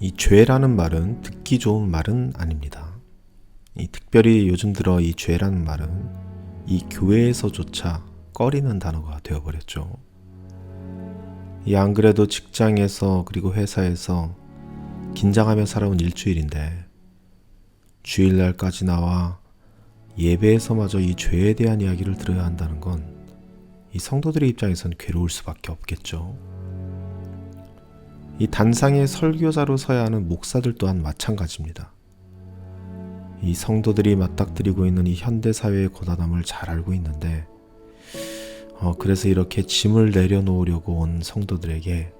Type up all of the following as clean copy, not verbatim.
이 죄라는 말은 듣기 좋은 말은 아닙니다. 특별히 요즘 들어 이 죄라는 말은 이 교회에서조차 꺼리는 단어가 되어버렸죠. 안 그래도 직장에서 그리고 회사에서 긴장하며 살아온 일주일인데 주일날까지 나와 예배에서마저 이 죄에 대한 이야기를 들어야 한다는 건 이 성도들의 입장에선 괴로울 수밖에 없겠죠. 이 단상의 설교자로 서야 하는 목사들 또한 마찬가지입니다. 이 성도들이 맞닥뜨리고 있는 이 현대사회의 고단함을 잘 알고 있는데 그래서 이렇게 짐을 내려놓으려고 온 성도들에게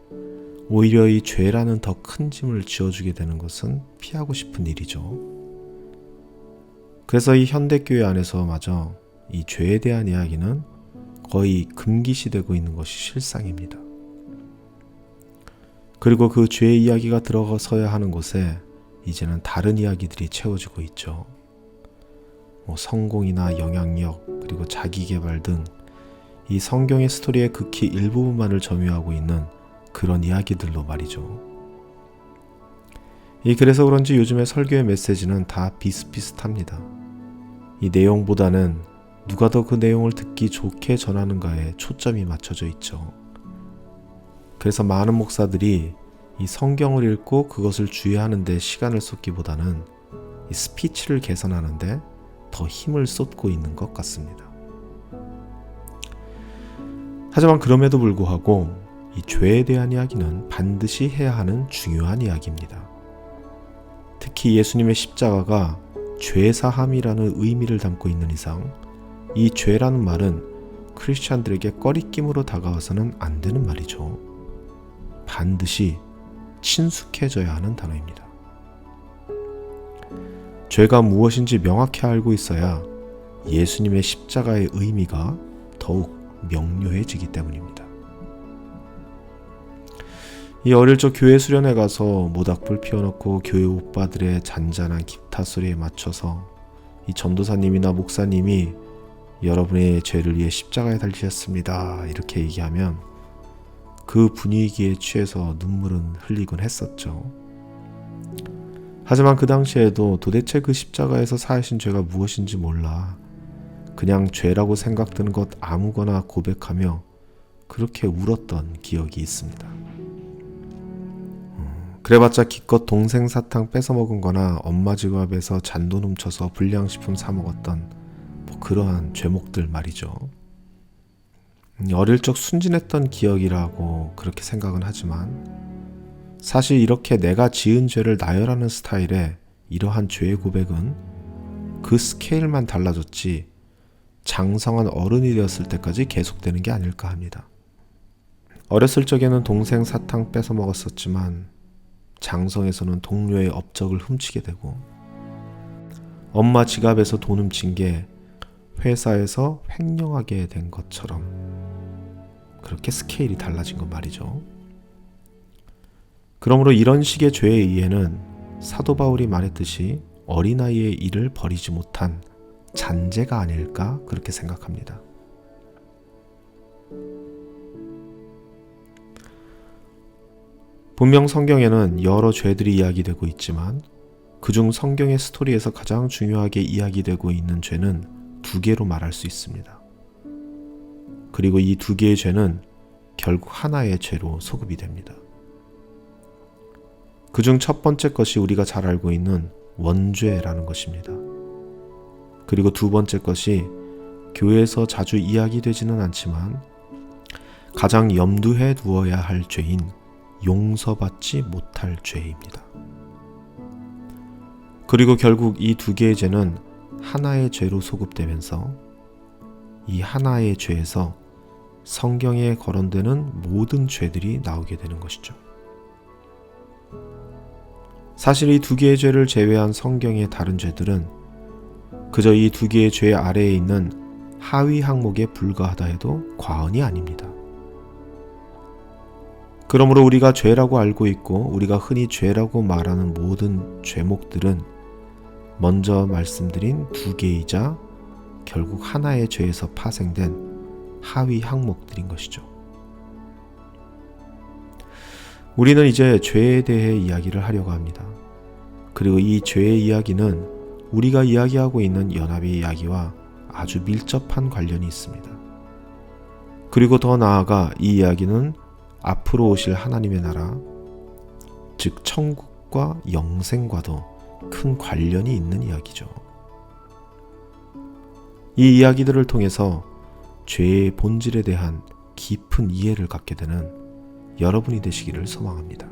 오히려 이 죄라는 더 큰 짐을 지어주게 되는 것은 피하고 싶은 일이죠. 그래서 이 현대교회 안에서마저 이 죄에 대한 이야기는 거의 금기시되고 있는 것이 실상입니다. 그리고 그 죄의 이야기가 들어서야 하는 곳에 이제는 다른 이야기들이 채워지고 있죠. 성공이나 영향력 그리고 자기개발 등 이 성경의 스토리의 극히 일부분만을 점유하고 있는 그런 이야기들로 말이죠. 그래서 그런지 요즘의 설교의 메시지는 다 비슷비슷합니다. 이 내용보다는 누가 더 그 내용을 듣기 좋게 전하는가에 초점이 맞춰져 있죠. 그래서 많은 목사들이 이 성경을 읽고 그것을 주의하는 데 시간을 쏟기보다는 이 스피치를 개선하는 데 더 힘을 쏟고 있는 것 같습니다. 하지만 그럼에도 불구하고 이 죄에 대한 이야기는 반드시 해야 하는 중요한 이야기입니다. 특히 예수님의 십자가가 죄사함이라는 의미를 담고 있는 이상 이 죄라는 말은 크리스찬들에게 꺼리낌으로 다가와서는 안 되는 말이죠. 반드시 친숙해져야 하는 단어입니다. 죄가 무엇인지 명확히 알고 있어야 예수님의 십자가의 의미가 더욱 명료해지기 때문입니다. 이 어릴 적 교회 수련회 가서 모닥불 피워놓고 교회 오빠들의 잔잔한 기타 소리에 맞춰서 이 전도사님이나 목사님이 여러분의 죄를 위해 십자가에 달리셨습니다 이렇게 얘기하면 그 분위기에 취해서 눈물은 흘리곤 했었죠. 하지만 그 당시에도 도대체 그 십자가에서 사하신 죄가 무엇인지 몰라 그냥 죄라고 생각드는 것 아무거나 고백하며 그렇게 울었던 기억이 있습니다. 그래봤자 기껏 동생 사탕 뺏어먹은 거나 엄마 지갑에서 잔돈 훔쳐서 불량식품 사먹었던 그러한 죄목들 말이죠. 어릴 적 순진했던 기억이라고 그렇게 생각은 하지만 사실 이렇게 내가 지은 죄를 나열하는 스타일의 이러한 죄의 고백은 그 스케일만 달라졌지 장성한 어른이 되었을 때까지 계속되는 게 아닐까 합니다. 어렸을 적에는 동생 사탕 뺏어 먹었었지만 장성에서는 동료의 업적을 훔치게 되고 엄마 지갑에서 돈 훔친 게 회사에서 횡령하게 된 것처럼 그렇게 스케일이 달라진 것 말이죠. 그러므로 이런 식의 죄에 의해는 사도 바울이 말했듯이 어린아이의 일을 버리지 못한 잔재가 아닐까 그렇게 생각합니다. 분명 성경에는 여러 죄들이 이야기되고 있지만 그중 성경의 스토리에서 가장 중요하게 이야기되고 있는 죄는 두 개로 말할 수 있습니다. 그리고 이 두 개의 죄는 결국 하나의 죄로 소급이 됩니다. 그중 첫 번째 것이 우리가 잘 알고 있는 원죄라는 것입니다. 그리고 두 번째 것이 교회에서 자주 이야기되지는 않지만 가장 염두에 두어야 할 죄인 용서받지 못할 죄입니다. 그리고 결국 이 두 개의 죄는 하나의 죄로 소급되면서 이 하나의 죄에서 성경에 거론되는 모든 죄들이 나오게 되는 것이죠. 사실 이 두 개의 죄를 제외한 성경의 다른 죄들은 그저 이 두 개의 죄 아래에 있는 하위 항목에 불과하다 해도 과언이 아닙니다. 그러므로 우리가 죄라고 알고 있고 우리가 흔히 죄라고 말하는 모든 죄목들은 먼저 말씀드린 두 개이자 결국 하나의 죄에서 파생된 하위 항목들인 것이죠. 우리는 이제 죄에 대해 이야기를 하려고 합니다. 그리고 이 죄의 이야기는 우리가 이야기하고 있는 연합의 이야기와 아주 밀접한 관련이 있습니다. 그리고 더 나아가 이 이야기는 앞으로 오실 하나님의 나라, 즉 천국과 영생과도 큰 관련이 있는 이야기죠. 이 이야기들을 통해서 죄의 본질에 대한 깊은 이해를 갖게 되는 여러분이 되시기를 소망합니다.